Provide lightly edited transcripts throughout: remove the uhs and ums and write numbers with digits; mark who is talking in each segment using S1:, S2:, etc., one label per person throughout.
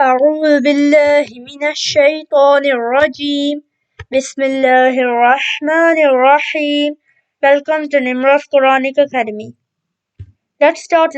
S1: أعوذ بالله من الشيطان الرجيم بسم الله الرحمن الرحيم. Welcome to Nimra's Quranic Academy. Let's start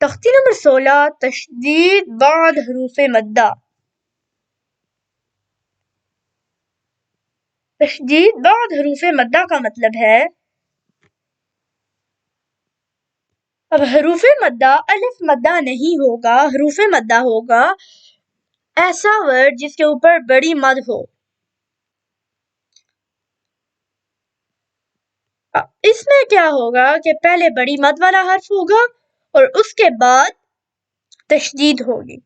S1: تختی نمبر 16 تشدید بعد حروف مدہ. تشدید بعد حروف مدہ کا مطلب ہے اب حروف مدہ الف مدہ نہیں ہوگا، حروف مدہ ہوگا ایسا ورڈ جس کے اوپر بڑی مد ہو. اس میں کیا ہوگا کہ پہلے بڑی مد والا حرف ہوگا اور اس کے بعد تشدید ہوگی.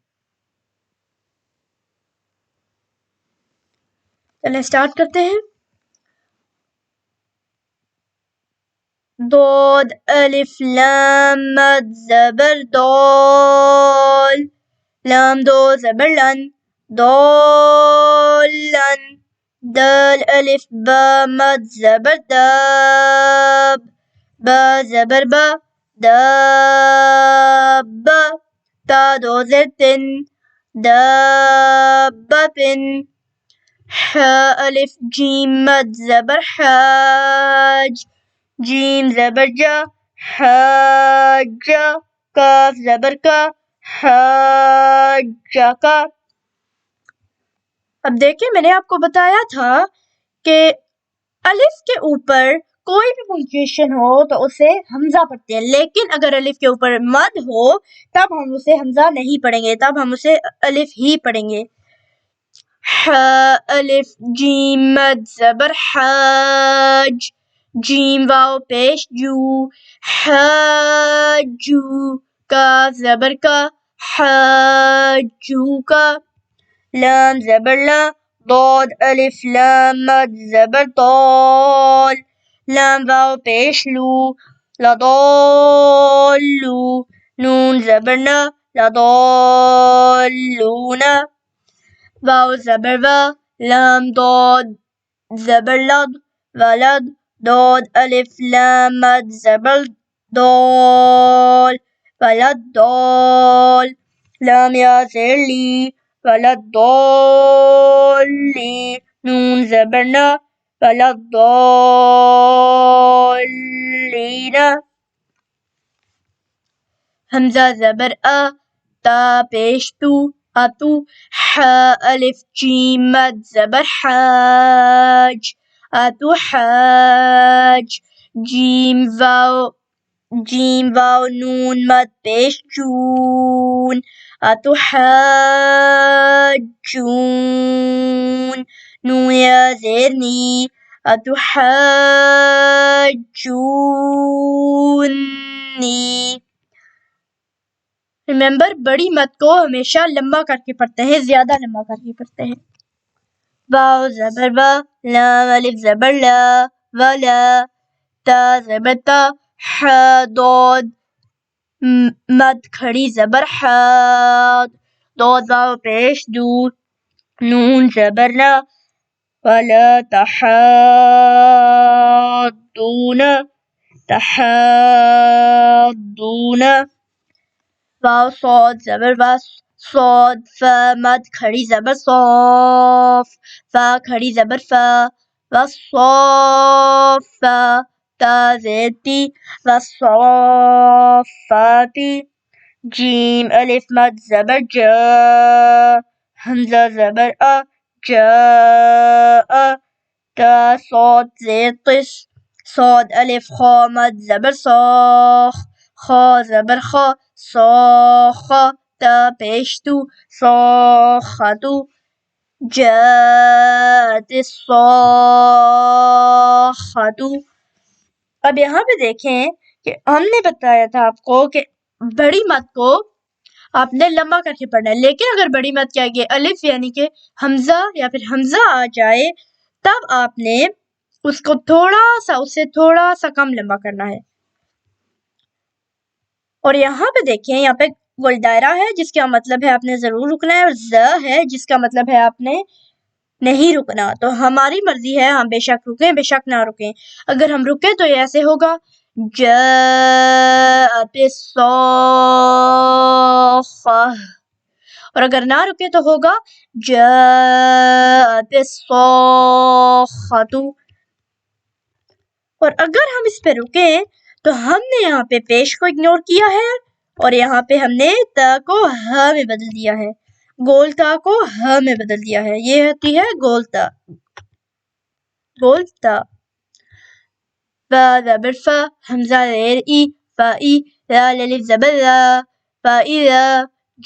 S1: چلیں سٹارٹ کرتے ہیں. ضاد الف لام مد زبر دال، لام دو زبر لن، دالن، دال الف با مد زبر داب، با زبر با داب، تا دو زر تن، دابتن، ح الف جیم مد زبر حاج، جیم زبر جا حاجا، کاف زبر کا حاجا کا. اب دیکھیں میں نے آپ کو بتایا تھا کہ الف کے اوپر کوئی بھی پنکچویشن ہو تو اسے حمزہ پڑھتے ہیں، لیکن اگر الف کے اوپر مد ہو تب ہم اسے حمزہ نہیں پڑھیں گے، تب ہم اسے الف ہی پڑھیں گے. ح الف جیم مد زبر حاج، جیم واو پیش جو حاجو، کاف زبر کا حاجو کا، لام زبر لا، ضاد الف لام مد زبر طال، لام واو پیش لو لضالو، نون زبر نا لضالون، واو زبر وا، لام ضاد زبر لد ولد، ضاد الف لام مد زبر دال ولد دال، لام یا زیر لی ولد دالی، نون زبر نا ولد دالین، حمزہ زبر ا، تا پیش تو اتو، ح الف جیم مد زبر حاج، اتو حاج، جیم واو نون مد پیش جون، اتو حاجون، نون یا زیر نی، اتو حاجونی. ریممبر بڑی مد کو ہمیشہ لمبا کر کے پڑھتے ہیں، زیادہ لمبا کر کے پڑھتے ہیں. واو زبر وا، لام الف زبر لا ولا، تا زبر تا، ح ضاد مد کھڑی زبر حاد، ضاد واو پیش دو، نون زبر نا، ولا تحاضون، تحاضون، واو صاد زبر واس، صاد فا مد کھڑی زبر صاف، فا کھڑی زبر فا، وصافا، تا زیتی وصافاتی، جیم الف مد زبر جا، حمزہ زبر ا جاء، تا صاد زیر قص، صاد الف خا مد زبر صاخ، خا زبر خا صاخ، تا پیش تو صاختو، جاءت الصاخۃ. اب یہاں پہ دیکھیں کہ ہم نے بتایا تھا آپ کو کہ بڑی مد کو آپ نے لمبا کر کے پڑھنا ہے، لیکن اگر بڑی مد کیا گیا الف یعنی کہ حمزہ یا پھر حمزہ آ جائے تب آپ نے اس کو اس سے تھوڑا سا کم لمبا کرنا ہے. اور یہاں پہ دیکھیں، یہاں پہ گول دائرہ ہے جس کا مطلب ہے آپ نے ضرور رکنا ہے، اور ز ہے جس کا مطلب ہے آپ نے نہیں رکنا. تو ہماری مرضی ہے، ہم بے شک رکیں بے شک نہ رکیں. اگر ہم رکیں تو یہ ایسے ہوگا جاء جاءت الصاخة، اور اگر نہ رکے تو ہوگا جاءت الصاخة. اور اگر ہم اس پہ رکیں تو ہم نے یہاں پہ پیش کو اگنور کیا ہے اور یہاں پہ ہم نے تا کو ہا میں بدل دیا ہے، گول تا کو ہا میں بدل دیا ہے. یہ ہوتی ہے گول تا. گول تا. فا زبر فا، حمزہ زیر ای، فا ای، لال الف زبر لا، فا اذا،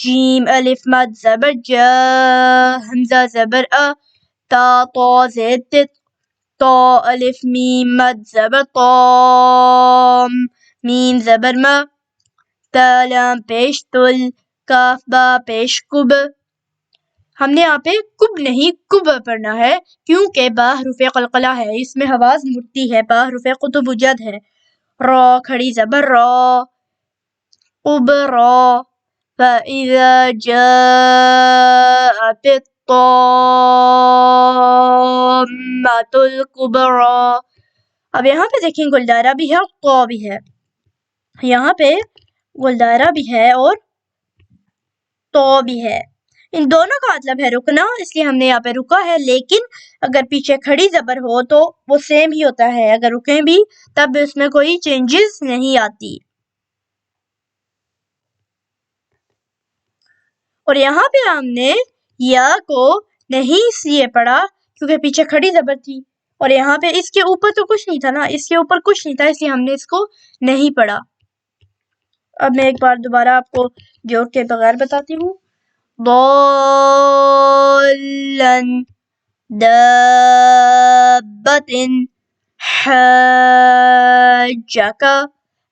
S1: جیم الف مد زبر جا، حمزہ زبر ا، تا طا زیر تت، طا الف میم مد زبر طام، میم زبر ما، تا لام پیش تل، کاف با پیش کب. ہم نے یہاں پہ کب نہیں کب پڑھنا ہے کیونکہ با حروف قلقلہ ہے، اس میں حواس مڑتی ہے. با حروف قطب جد ہے. را کھڑی زبر را، قب را. فَإِذَا جَاءَتِ الطَّامَّةُ الْكُبْرَى. اب یہاں پہ دیکھیں گلدارہ بھی ہے اور طا بھی ہے. یہاں پہ گلدارہ بھی ہے اور طا بھی ہے. ان دونوں کا مطلب ہے رکنا، اس لیے ہم نے یہاں پہ رکا ہے. لیکن اگر پیچھے کھڑی زبر ہو تو وہ سیم ہی ہوتا ہے، اگر رکیں بھی تب اس میں کوئی چینجز نہیں آتی. اور یہاں پہ ہم نے یا کو نہیں اس لیے پڑھا کیونکہ پیچھے کھڑی زبر تھی، اور یہاں پہ اس کے اوپر تو کچھ نہیں تھا نا، اس کے اوپر کچھ نہیں تھا، اس لیے ہم نے اس کو نہیں پڑھا. اب میں ایک بار دوبارہ آپ کو جوڑ کے بغیر بتاتی ہوں. ضالن دابت حاجک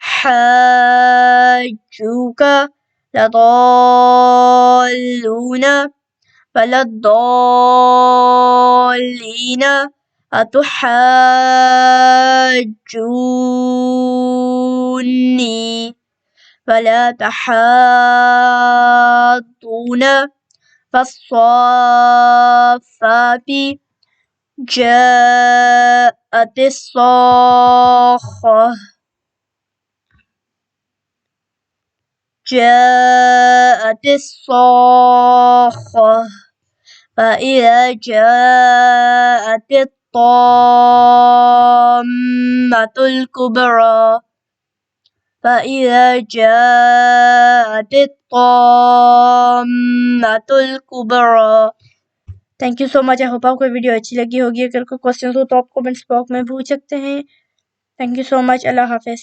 S1: حاجوک لضالون فلضالین اتحاجونی ولا تحاضون فالصافات جاءت الصاخة جاءت الصاخة فإذا جاءت الطامة الكبرى فإذا جاءت الطامة الكبرى. Thank you so much. I hope آپ کو ویڈیو اچھی لگی ہوگی. اگر کوئی کوشچنز ہو تو آپ کمنٹس باکس میں پوچھ سکتے ہیں. تھینک یو سو مچ. اللہ حافظ.